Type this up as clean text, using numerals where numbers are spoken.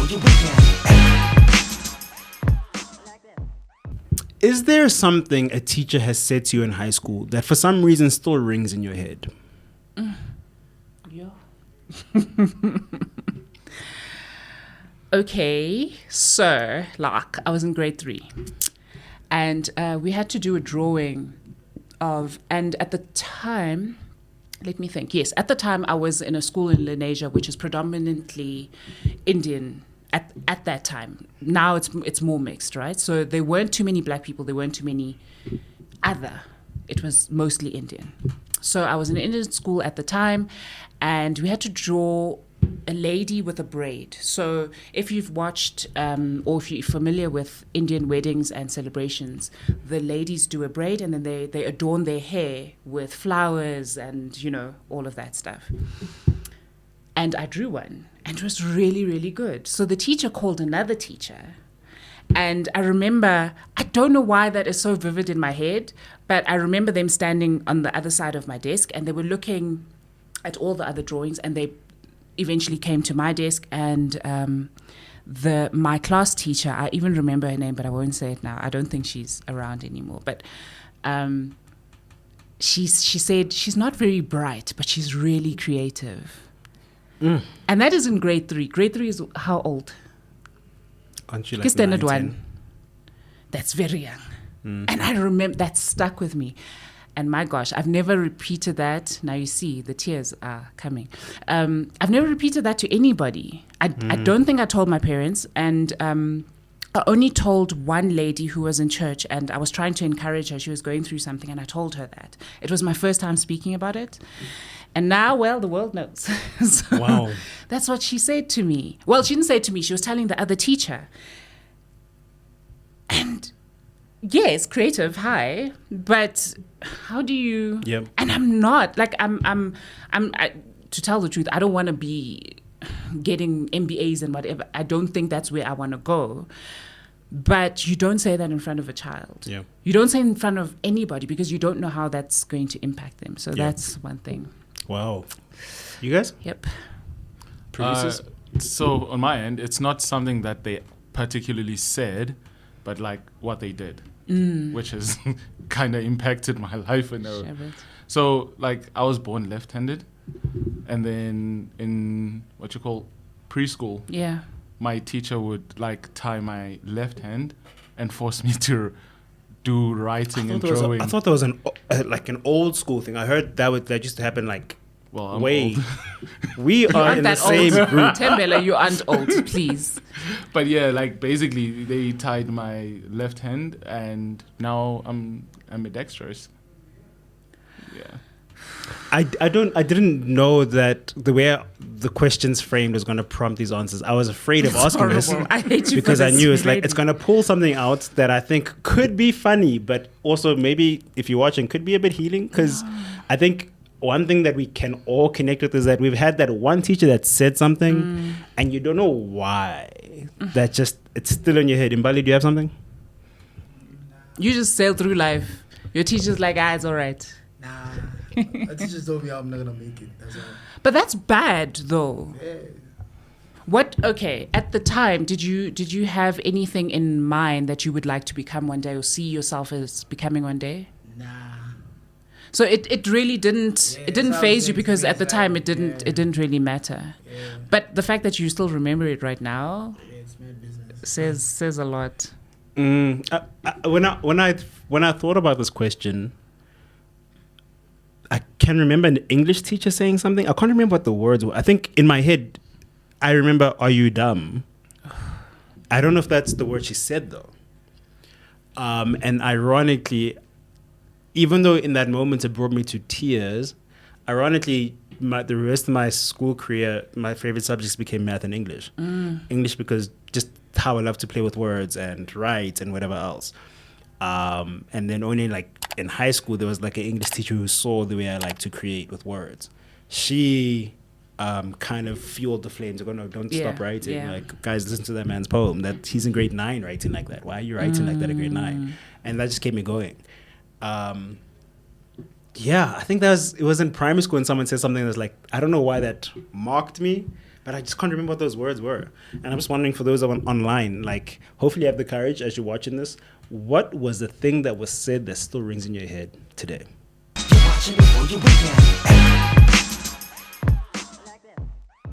your weekend. Is there something a teacher has said to you in high school that for some reason still rings in your head? Yeah. Okay, so like I was in grade 3 and we had to do a drawing of, and at the time, let me think. Yes, at the time I was in a school in Lenasia, which is predominantly Indian at that time. Now it's more mixed, right? So there weren't too many black people, there weren't too many other. It was mostly Indian. So I was in an Indian school at the time, and we had to draw a lady with a braid. So if you've watched or if you're familiar with Indian weddings and celebrations, the ladies do a braid and then they adorn their hair with flowers and, you know, all of that stuff. And I drew one, and it was really, really good. So the teacher called another teacher. And I remember, I don't know why that is so vivid in my head, but I remember them standing on the other side of my desk and they were looking at all the other drawings, and they eventually came to my desk, and my class teacher, I even remember her name, but I won't say it now. I don't think she's around anymore. But she said she's not very bright, but she's really creative. And that is in grade 3. Grade 3 is how old? Aren't you like 9, 10? That's very young. And I remember that stuck with me. And my gosh, I've never repeated that. Now you see, the tears are coming. I've never repeated that to anybody. I don't think I told my parents. And I only told one lady who was in church, and I was trying to encourage her. She was going through something, and I told her that. It was my first time speaking about it. And now, well, the world knows. So wow. That's what she said to me. Well, she didn't say it to me. She was telling the other teacher. And yes, creative, hi. But how do you... Yep. And I'm not. Like, to tell the truth, I don't want to be getting MBAs and whatever. I don't think that's where I want to go. But you don't say that in front of a child. Yeah. You don't say it in front of anybody because you don't know how that's going to impact them. So that's one thing. Wow. You guys? Yep. So on my end, it's not something that they particularly said, but like what they did, which has kind of impacted my life. So like I was born left-handed, and then in what you call preschool, my teacher would like tie my left hand and force me to do writing and drawing. I thought that was an old school thing. I heard that used to happen like I'm way. old. We are in the same group. Tembele, you aren't old, please. But yeah, like basically they tied my left hand, and now I'm ambidextrous. Yeah. I didn't know that the way the questions framed was going to prompt these answers. I was afraid of asking this I hate you because I knew it's lady. like it's going to pull something out that I think could be funny, but also maybe if you're watching could be a bit healing. Because I think one thing that we can all connect with is that we've had that one teacher that said something and you don't know why. That just it's still in your head. Mbali, do you have something? You just sail through life. Your teacher's like, it's all right. Nah. My teacher told me I'm not gonna make it. That's all. But that's bad, though. Yeah. Okay, at the time, did you have anything in mind that you would like to become one day or see yourself as becoming one day? Nah. So it really didn't phase you because at the time it Yeah. didn't really matter. Yeah. But the fact that you still remember it right now It's my business. says a lot. When I thought about this question, I can remember an English teacher saying something. I can't remember what the words were. I think in my head, I remember, "Are you dumb?" I don't know if that's the word she said though. And ironically, even though in that moment it brought me to tears, ironically, the rest of my school career, my favorite subjects became math and English. English because just how I love to play with words and write and whatever else. And then only like in high school, there was like an English teacher who saw the way I like to create with words. She kind of fueled the flames. Like, "Oh no, don't stop writing. Yeah. Like, guys, listen to that man's poem. That he's in grade 9 writing like that. Why are you writing like that at grade 9? And that just kept me going. Yeah, I think it was in primary school and someone said something that's like, I don't know why that marked me, but I just can't remember what those words were. And I'm just wondering for those online, like, hopefully you have the courage as you're watching this. What was the thing that was said that still rings in your head today? You're watching before you weekend.